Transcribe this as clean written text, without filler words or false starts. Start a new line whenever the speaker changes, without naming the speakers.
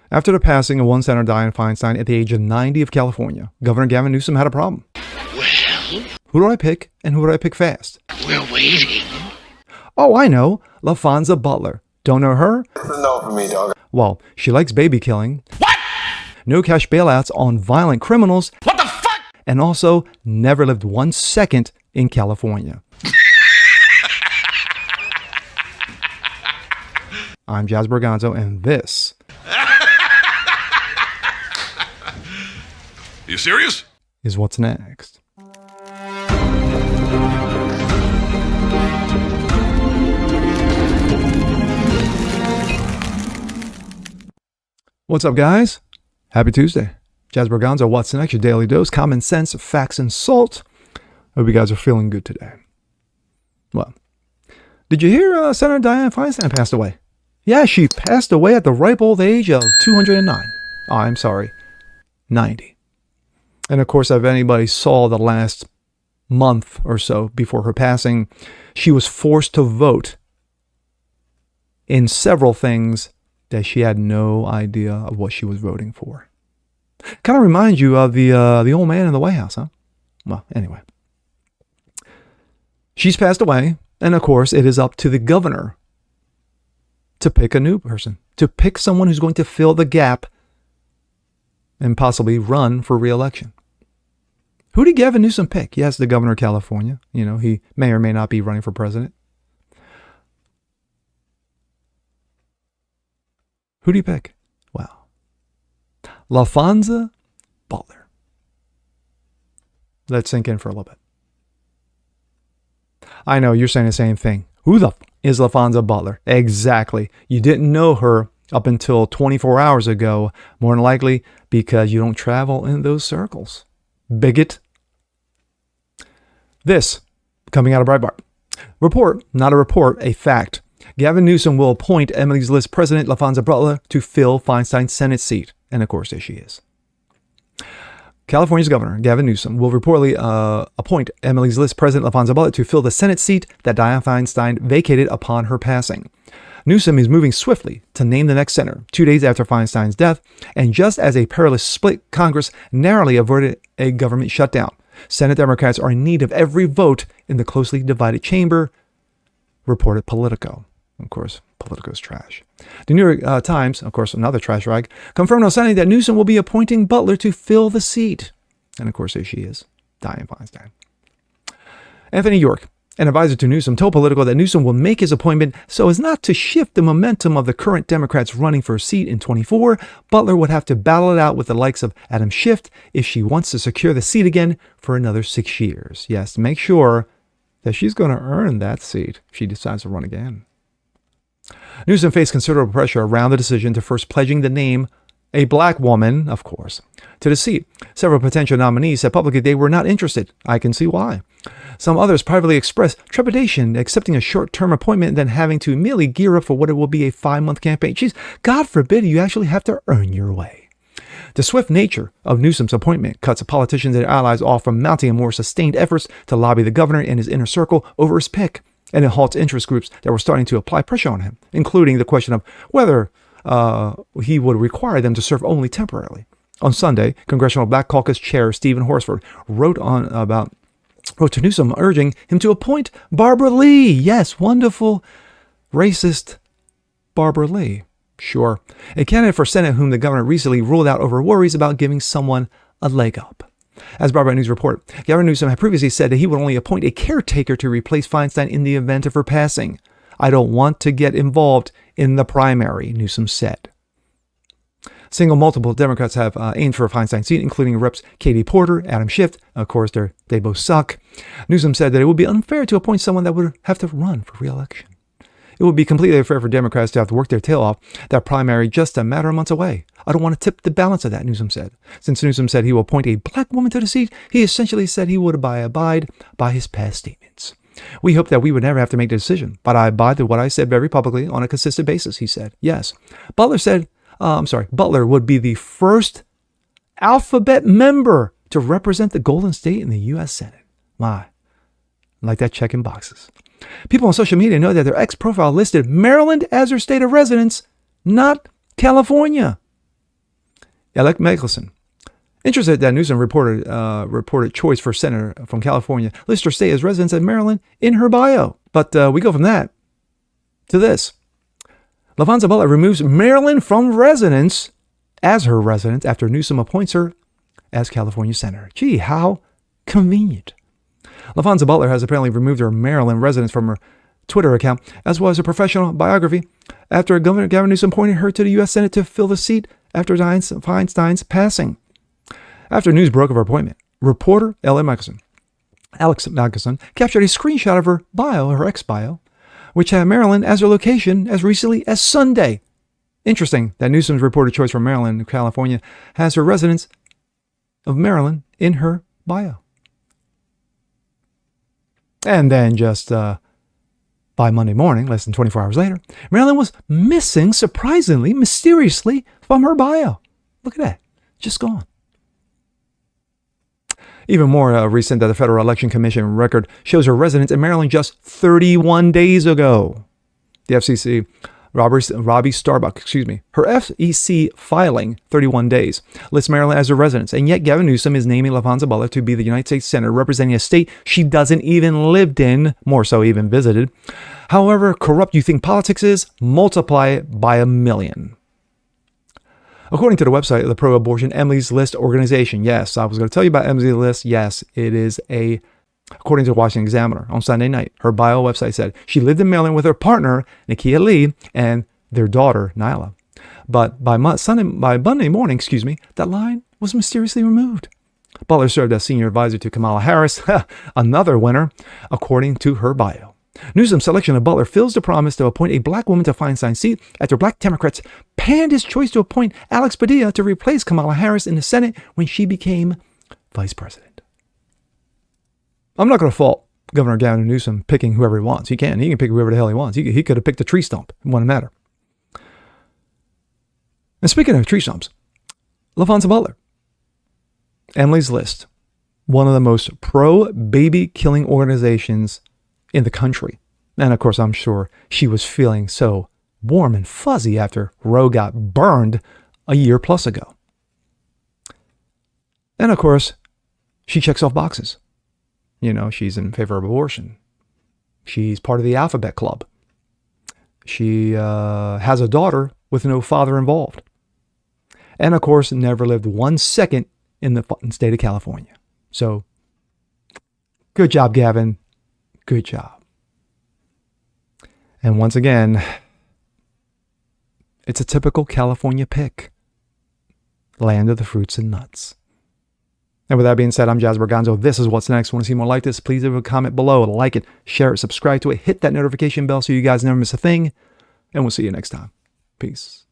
After the passing of one Senator Dianne Feinstein at the age of 90 of California, Governor Gavin Newsom had a problem.
Well,
Who do I pick, and who do I pick fast?
we're waiting.
Oh, I know. LaFonza Butler. Don't know her?
It's a no for me, dog.
Well, she likes baby killing.
What?
No cash bailouts on violent criminals.
What the fuck?
And also never lived 1 second in California. I'm Jazz Berganzo, and this
You serious?
is what's next. What's up, guys? Happy Tuesday. Jazz Berganzo, what's next? Your daily dose, common sense, facts, and salt. Hope you guys are feeling good today. Well, did you hear Senator Dianne Feinstein passed away? Yeah, she passed away at the ripe old age of 209. Oh, I'm sorry, 90. And of course, if anybody saw the last month or so before her passing, she was forced to vote in several things that she had no idea of what she was voting for. Kind of reminds you of the old man in the White House, huh? Well, anyway. She's passed away, and of course, it is up to the governor to pick a new person, to pick someone who's going to fill the gap and possibly run for re-election. Who did Gavin Newsom pick? Yes, the governor of California. You know, he may or may not be running for president. Who do you pick? Wow. LaFonza Butler. Let's sink in for a little bit. I know you're saying the same thing. Who the is LaFonza Butler? Exactly. You didn't know her up until 24 hours ago, more than likely because you don't travel in those circles. Bigot. This, coming out of Breitbart. Report, not a report, a fact. Gavin Newsom will appoint Emily's List President LaFonza Butler to fill Feinstein's Senate seat. And of course, there she is. California's governor, Gavin Newsom, will reportedly appoint Emily's List President LaFonza Butler to fill the Senate seat that Dianne Feinstein vacated upon her passing. Newsom is moving swiftly to name the next senator 2 days after Feinstein's death, and just as a perilous split Congress narrowly averted a government shutdown. Senate Democrats are in need of every vote in the closely divided chamber, reported Politico. Of course, Politico's trash. The New York Times, of course, another trash rag, confirmed on Sunday that Newsom will be appointing Butler to fill the seat. And of course, there she is, Dianne Feinstein. Anthony York, an advisor to Newsom, told Politico that Newsom will make his appointment so as not to shift the momentum of the current Democrats running for a seat in 24. Butler would have to battle it out with the likes of Adam Schiff if she wants to secure the seat again for another 6 years. Yes, make sure that she's going to earn that seat if she decides to run again. Newsom faced considerable pressure around the decision to first pledging the name, a black woman, of course, to the seat. Several potential nominees said publicly they were not interested. I can see why. Some others privately expressed trepidation accepting a short-term appointment and then having to immediately gear up for what it will be a 5-month campaign. Jeez, God forbid you actually have to earn your way. The swift nature of Newsom's appointment cuts politicians and their allies off from mounting a more sustained efforts to lobby the governor and his inner circle over his pick. And it halts interest groups that were starting to apply pressure on him, including the question of whether he would require them to serve only temporarily. On Sunday, Congressional Black Caucus Chair Stephen Horsford wrote to Newsom urging him to appoint Barbara Lee. Yes, wonderful, racist Barbara Lee. Sure. A candidate for Senate whom the governor recently ruled out over worries about giving someone a leg up. As Breitbart News report, Gavin Newsom had previously said that he would only appoint a caretaker to replace Feinstein in the event of her passing. I don't want to get involved in the primary, Newsom said. Multiple Democrats have aimed for a Feinstein seat, including Reps Katie Porter, Adam Schiff. Of course, they both suck. Newsom said that it would be unfair to appoint someone that would have to run for re-election. It would be completely unfair for Democrats to have to work their tail off that primary just a matter of months away. I don't want to tip the balance of that, Newsom said. Since Newsom said he will appoint a black woman to the seat, he essentially said he would abide by his past statements. We hope that we would never have to make the decision, but I abide by what I said very publicly on a consistent basis, he said. Yes. Butler would be the first alphabet member to represent the Golden State in the U.S. Senate. My, like that checking boxes. People on social media know that their ex profile listed Maryland as their state of residence, not California. Alec Michelson. Interested that Newsom reported choice for senator from California lists her state as residence in Maryland in her bio. But we go from that to this. LaVonza Butler removes Maryland from residence as her residence after Newsom appoints her as California senator. Gee, how convenient. LaVonza Butler has apparently removed her Maryland residence from her Twitter account, as well as her professional biography, after Governor Gavin Newsom appointed her to the U.S. Senate to fill the seat after Feinstein'S passing. After news broke of her appointment, reporter Alex Michelson captured a screenshot of her bio, her ex-bio, which had Maryland as her location as recently as Sunday. Interesting that Newsom's reported choice from Maryland and California has her residence of Maryland in her bio. And then just by Monday morning, less than 24 hours later, Maryland was missing, surprisingly, mysteriously, from her bio. Look at that. Just gone. Even more recent that the Federal Election Commission record shows her residence in Maryland just 31 days ago. The FCC, Robbie Starbuck, her FEC filing, 31 days, lists Maryland as her residence. And yet Gavin Newsom is naming LaVonza Butler to be the United States Senator representing a state she doesn't even lived in, more so even visited. However corrupt you think politics is, multiply it by 1 million. According to the website of the pro-abortion Emily's List organization, yes, I was going to tell you about Emily's List. Yes, it is according to the Washington Examiner on Sunday night, her bio website said she lived in Maryland with her partner, Nakia Lee, and their daughter, Nyla. But by Monday morning, that line was mysteriously removed. Butler served as senior advisor to Kamala Harris, another winner, according to her bio. Newsom's selection of Butler fills the promise to appoint a black woman to Feinstein's seat after black Democrats panned his choice to appoint Alex Padilla to replace Kamala Harris in the Senate when she became vice president. I'm not going to fault Governor Gavin Newsom picking whoever he wants. He can pick whoever the hell he wants. He could have picked a tree stump. It wouldn't matter. And speaking of tree stumps, LaVonza Butler, Emily's List, one of the most pro-baby killing organizations in the country. And of course, I'm sure she was feeling so warm and fuzzy after Roe got burned a year plus ago. And of course, she checks off boxes. You know, she's in favor of abortion. She's part of the Alphabet Club. She has a daughter with no father involved. And of course, never lived 1 second in the state of California. So, good job, Gavin. Good job. And once again, it's a typical California pick. Land of the fruits and nuts. And with that being said, I'm Jazz Berganzo. This is What's Next. Want to see more like this? Please leave a comment below. Like it, share it, subscribe to it. Hit that notification bell so you guys never miss a thing. And we'll see you next time. Peace.